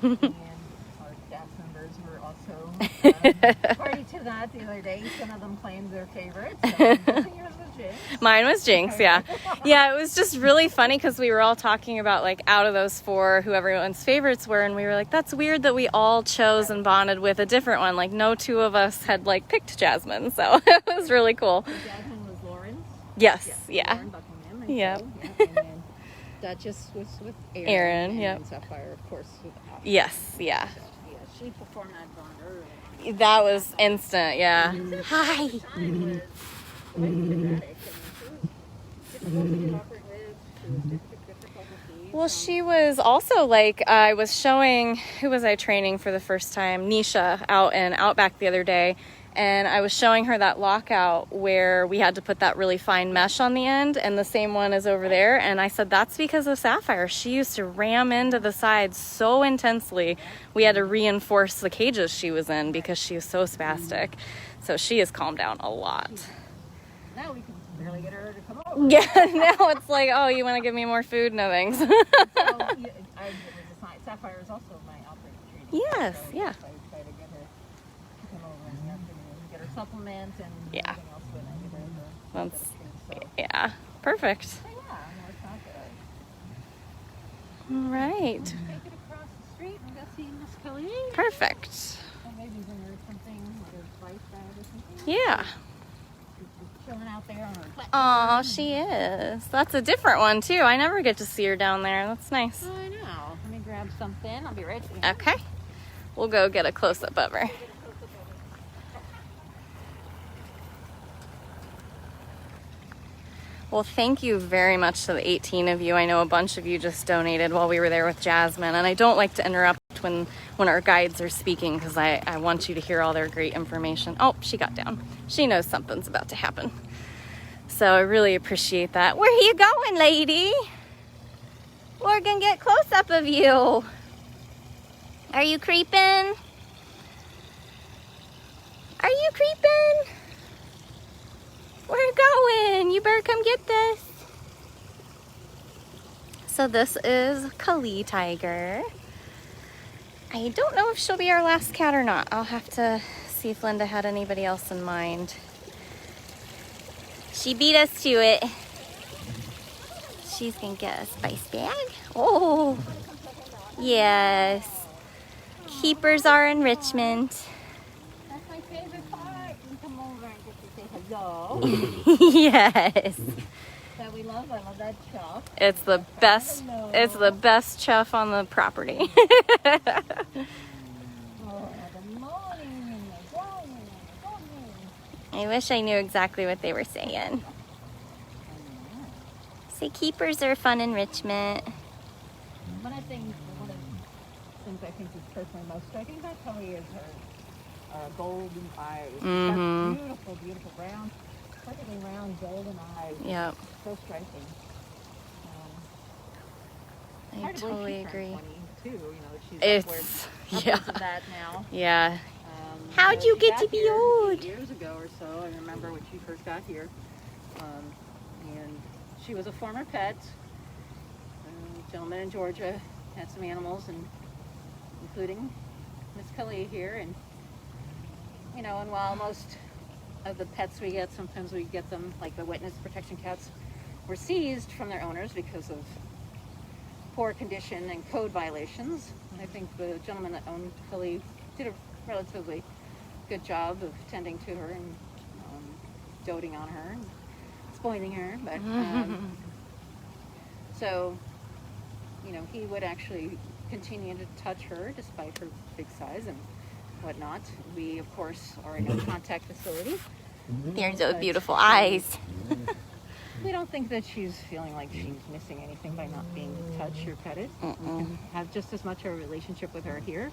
our staff members were also party to that the other day. Some of them claimed their favorite. So yours was Jinx. Mine was Jinx, yeah. Yeah, it was just really funny because we were all talking about, like, out of those four, who everyone's favorites were, and we were like, that's weird that we all chose and bonded with a different one. Like, no two of us had, like, picked Jasmine, so it was really cool. So Jasmine was Lauren's. Yes, yeah. Lauren Buckingham. And Yep. so, yeah. And then Duchess was with Aaron. Yep. And Sapphire, of course, with Ashley. Yes, yeah. So, yeah, she performed that bond early. That was instant, yeah. Hi. Well, she was also like, I was showing, who was I training for the first time? Nisha out in Outback the other day. And I was showing her that lockout where we had to put that really fine mesh on the end, and the same one is over there. And I said, that's because of Sapphire. She used to ram into the sides so intensely. We had to reinforce the cages she was in because she was so spastic. So she has calmed down a lot. Now we can barely get her to come over. Yeah, now it's like, oh, you want to give me more food? No thanks. So, Sapphire is also my operating training. Yes, so yeah. I try to get her to come over in the afternoon, get her supplements and Yeah. everything else when I get her the That's, treats. So, yeah, perfect. so yeah, more chocolate. All right, Take it across the street and go see Miss Kelly. perfect. And maybe bring her something, like a bike bag or something. Yeah. She's chilling out there on her platform. Oh, she is. That's a different one too. I never get to see her down there. That's nice. I know. Let me grab something. I'll be right there. Okay. We'll go get a close-up of her. Well, thank you very much to the 18 of you. I know a bunch of you just donated while we were there with Jasmine, and I don't like to interrupt when our guides are speaking because I want you to hear all their great information. Oh, she got down. She knows something's about to happen. So I really appreciate that. Where are you going, lady? We're gonna get close up of you. Are you creeping? Are you creeping? We're going. You better come get this. So this is Kali Tiger. I don't know if she'll be our last cat or not. I'll have to see if Lynda had anybody else in mind. She beat us to it. She's gonna get a spice bag. Oh, yes. Keepers are enrichment. That's my favorite part. You come over and get to say hello. Yes. That we love. I love that chuff. It's the best. Hello. It's the best chuff on the property. Oh, the morning. I wish I knew exactly what they were saying. Say keepers are fun enrichment. One of the things I think is personally most striking about Kelly is her golden eyes. Mhm. Beautiful, beautiful brown, perfectly round golden eyes. Yep. So striking. I Hard to believe totally she's agree. 22, you know, she's It's upwards of that now. Yeah. How'd you she get got to be here old? Years ago or so, I remember when she first got here. And she was a former pet. A gentleman in Georgia had some animals, and including Miss Kelly here. And you know, and while most of the pets we get, sometimes we get them, like the witness protection cats, were seized from their owners because of poor condition and code violations. I think the gentleman that owned Kelly did a relatively good job of tending to her and doting on her and spoiling her. But so, you know, he would actually continue to touch her despite her big size and whatnot. We, of course, are a no-contact facility. There's those beautiful eyes. We don't think that she's feeling like she's missing anything by not being touched or petted. We can have just as much of a relationship with her here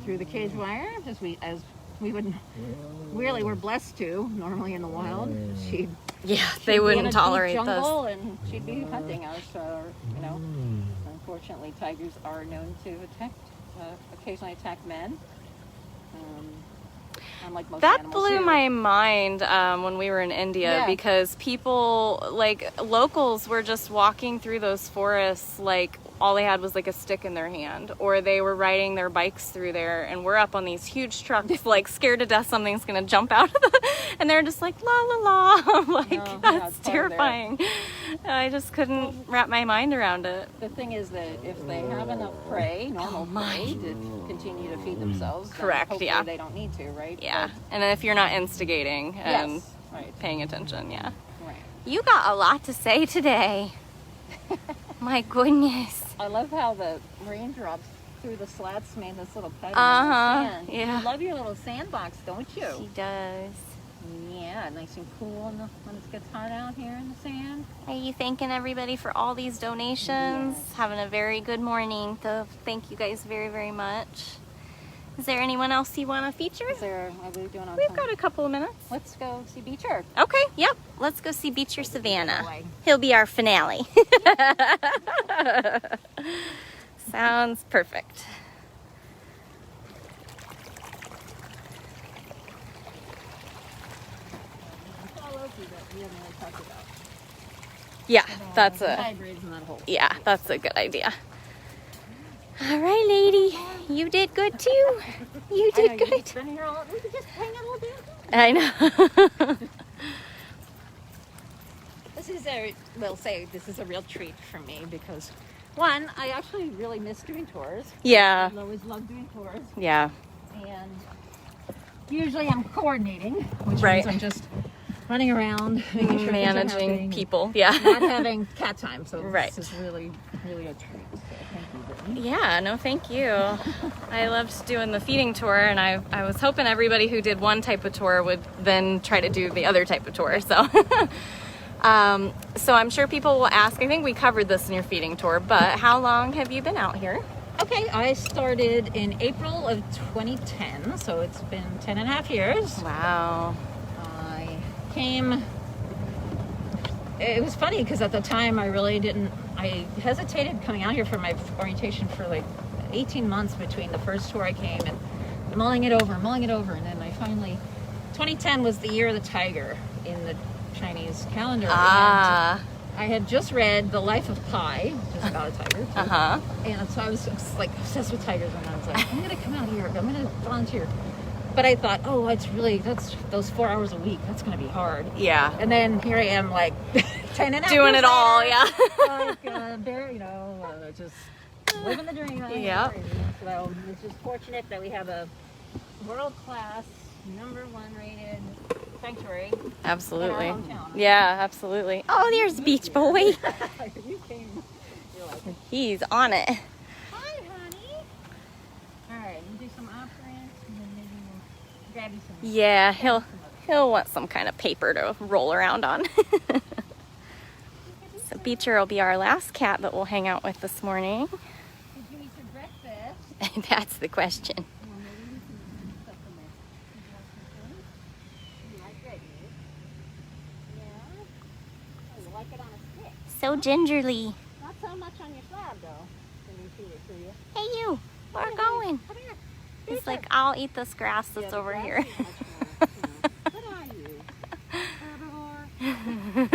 through the cage wire as we would really, we're blessed to normally in the wild. She'd They be wouldn't in a deep tolerate jungle this. and she'd be hunting us. Or, you know, unfortunately, tigers are known to occasionally attack men. Unlike most That animals blew do. my mind when we were in India because people, like locals, were just walking through those forests like all they had was like a stick in their hand, or they were riding their bikes through there, and we're up on these huge trucks like scared to death something's gonna jump out of the, and they're just like la la la. I'm like, that's terrifying. I just couldn't wrap my mind around it. The thing is that if they have enough prey, normal prey, to continue to feed themselves, then Correct, hopefully yeah. they don't need to, right? Yeah, and then if you're not instigating and right. paying attention, yeah. Right. You got a lot to say today. My goodness. I love how the raindrops through the slats made this little pattern on the sand. Yeah. You love your little sandbox, don't you? She does. Yeah, nice and cool when it gets hot out here in the sand. Are you thanking everybody for all these donations? Yes. Having a very good morning. So thank you guys very, very much. Is there anyone else you want to feature? Is there, what are we doing on We've time? got a couple of minutes. Let's go see Beecher. Okay, yep. Let's go see Beecher Savannah. He'll be our finale. Sounds perfect. We saw Loki that we haven't really talked about. Yeah, that's Hybrids and that whole that's a good idea. All right, lady. You did good too. You I know, did you've good. been here all, we could just hang out all day. I know. This is a real treat for me because, one, I actually really miss doing tours. Yeah. I always love doing tours. Yeah. And usually I'm coordinating, which Right. means I'm just running around, making sure things are Managing happening, people. Yeah. not having cat time. So Right. this is really, really a treat. So thank you, Brittany. Yeah, no, thank you. I loved doing the feeding tour, and I was hoping everybody who did one type of tour would then try to do the other type of tour. So, so I'm sure people will ask. I think we covered this in your feeding tour, but how long have you been out here? Okay, I started in April of 2010, so it's been 10 and a half years. Wow. I came, it was funny because at the time I hesitated coming out here for my orientation for like 18 months between the first tour I came and mulling it over, and then I finally, 2010 was the year of the tiger in the Chinese calendar. Ah. And I had just read The Life of Pi, which is about a tiger too. And so I was like obsessed with tigers, and I was like, I'm gonna come out here, I'm gonna volunteer. But I thought, oh, that's those 4 hours a week. That's going to be hard. Yeah. And then here I am, like, 10 and a half Doing years it all, later, yeah. like, just living the dream. Yeah. So it's just fortunate that we have a world-class, #1 rated sanctuary. Absolutely. In our hometown. Yeah, absolutely. Oh, there's Beach Boy. You came. You're like, He's on it. hi, honey. All right, we'll do some operants, and then maybe we'll grab you some. Yeah, he'll want some kind of paper to roll around on. So Beecher will be our last cat that we'll hang out with this morning. Did you eat your breakfast? That's the question. Well, maybe we can eat some supplements. Did you want some food? You like red meat? Yeah? Oh, you like it on a stick? So gingerly. Not so much on your slab, though. Let me feed it to you. Hey, you. Where are going? Come here. He's like, I'll eat this grass that's the over grass here. is much more, What are you? Herbivore?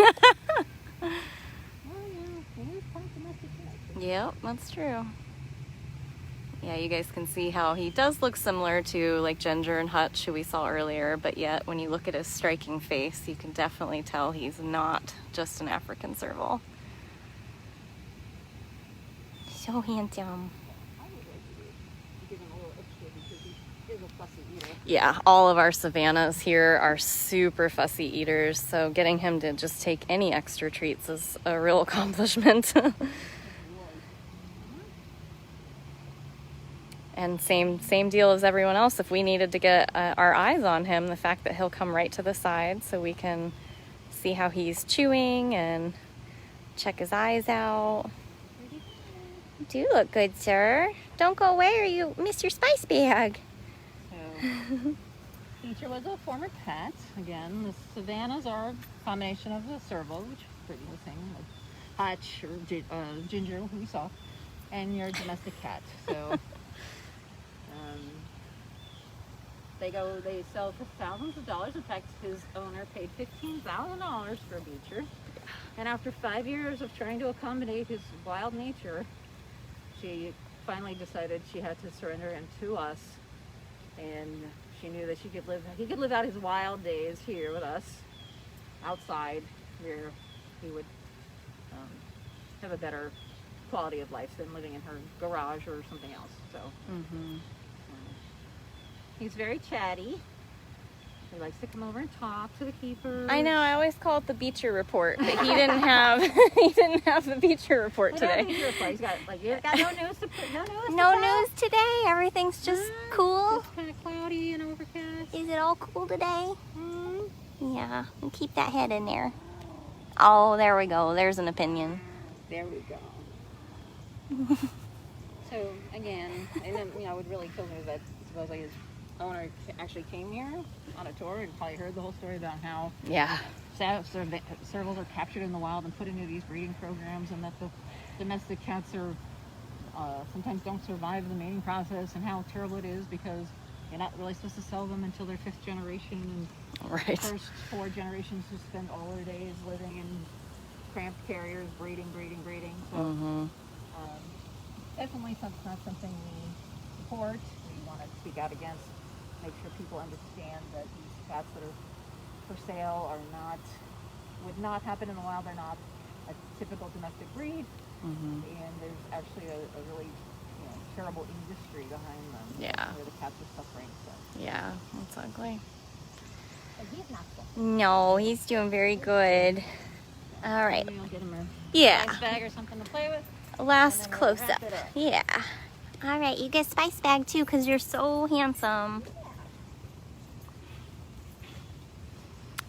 Oh, yeah. He's kind of domestic cat. Yep, that's true. Yeah, you guys can see how he does look similar to like Ginger and Hutch, who we saw earlier, but yet when you look at his striking face, you can definitely tell he's not just an African Serval. So handsome. I would like to give him a little extra because he is a fussy eater. Yeah, all of our Savannahs here are super fussy eaters, so getting him to just take any extra treats is a real accomplishment. And same deal as everyone else. If we needed to get our eyes on him, the fact that he'll come right to the side so we can see how he's chewing and check his eyes out. You do look good, sir. Don't go away or you miss your spice bag. So, Beecher was a former pet. Again, the Savannahs are a combination of the Serval, which Brittany was saying, like Hutch or Ginger, who we saw, and your domestic cat. So they sell for thousands of dollars. In fact, his owner paid $15,000 for Beecher. And after 5 years of trying to accommodate his wild nature, she finally decided she had to surrender him to us. And she knew that he could live out his wild days here with us, outside, where he would have a better quality of life than living in her garage or something else. So he's very chatty. He likes to come over and talk to the keepers. I know. I always call it the Beecher report, but he didn't have the Beecher report today. Beecher report. He's got no news to put. No news today. Everything's just cool. It's kind of cloudy and overcast. Is it all cool today? Yeah. And keep that head in there. Oh, there we go. There's an opinion. There we go. So again, and then what really killed me was that supposedly his owner actually came here on a tour and probably heard the whole story about how servals are captured in the wild and put into these breeding programs, and that the domestic cats are sometimes don't survive the mating process, and how terrible it is because you're not really supposed to sell them until their 5th generation, and the first 4 generations who spend all their days living in cramped carriers, breeding. So definitely not something we support. We want to speak out against. Make sure people understand that these cats that are for sale would not happen in the wild. They're not a typical domestic breed, and there's actually a really terrible industry behind them. Yeah. Where the cats are suffering. So. Yeah, that's ugly. But he's not so. No, he's doing very good. All right. Maybe I'll get him Yeah. a spice bag or something to play with. Last we'll close wrap up. it up. Yeah. All right, you get spice bag too because you're so handsome.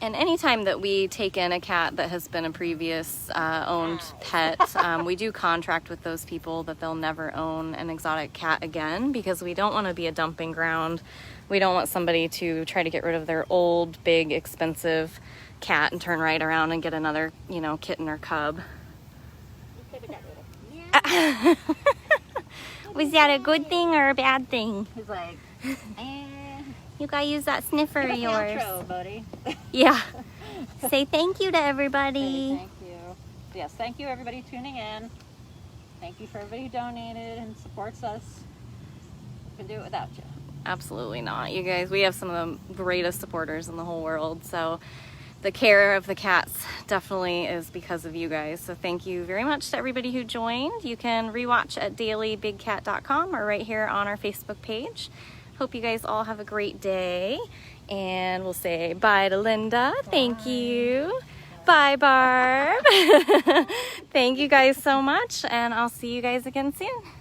And anytime that we take in a cat that has been a previous owned pet, we do contract with those people that they'll never own an exotic cat again, because we don't want to be a dumping ground. We don't want somebody to try to get rid of their old, big, expensive cat and turn right around and get another, kitten or cub. Was that a good thing or a bad thing? He's like, You gotta use that sniffer of yours. Outro, buddy. Yeah. Say thank you to everybody. Thank you. Yes, thank you everybody tuning in. Thank you for everybody who donated and supports us. We can do it without you. Absolutely not. You guys, we have some of the greatest supporters in the whole world. So the care of the cats definitely is because of you guys. So thank you very much to everybody who joined. You can rewatch at dailybigcat.com or right here on our Facebook page. Hope you guys all have a great day. And we'll say bye to Lynda. Bye. Thank you. Bye, Barb. Thank you guys so much. And I'll see you guys again soon.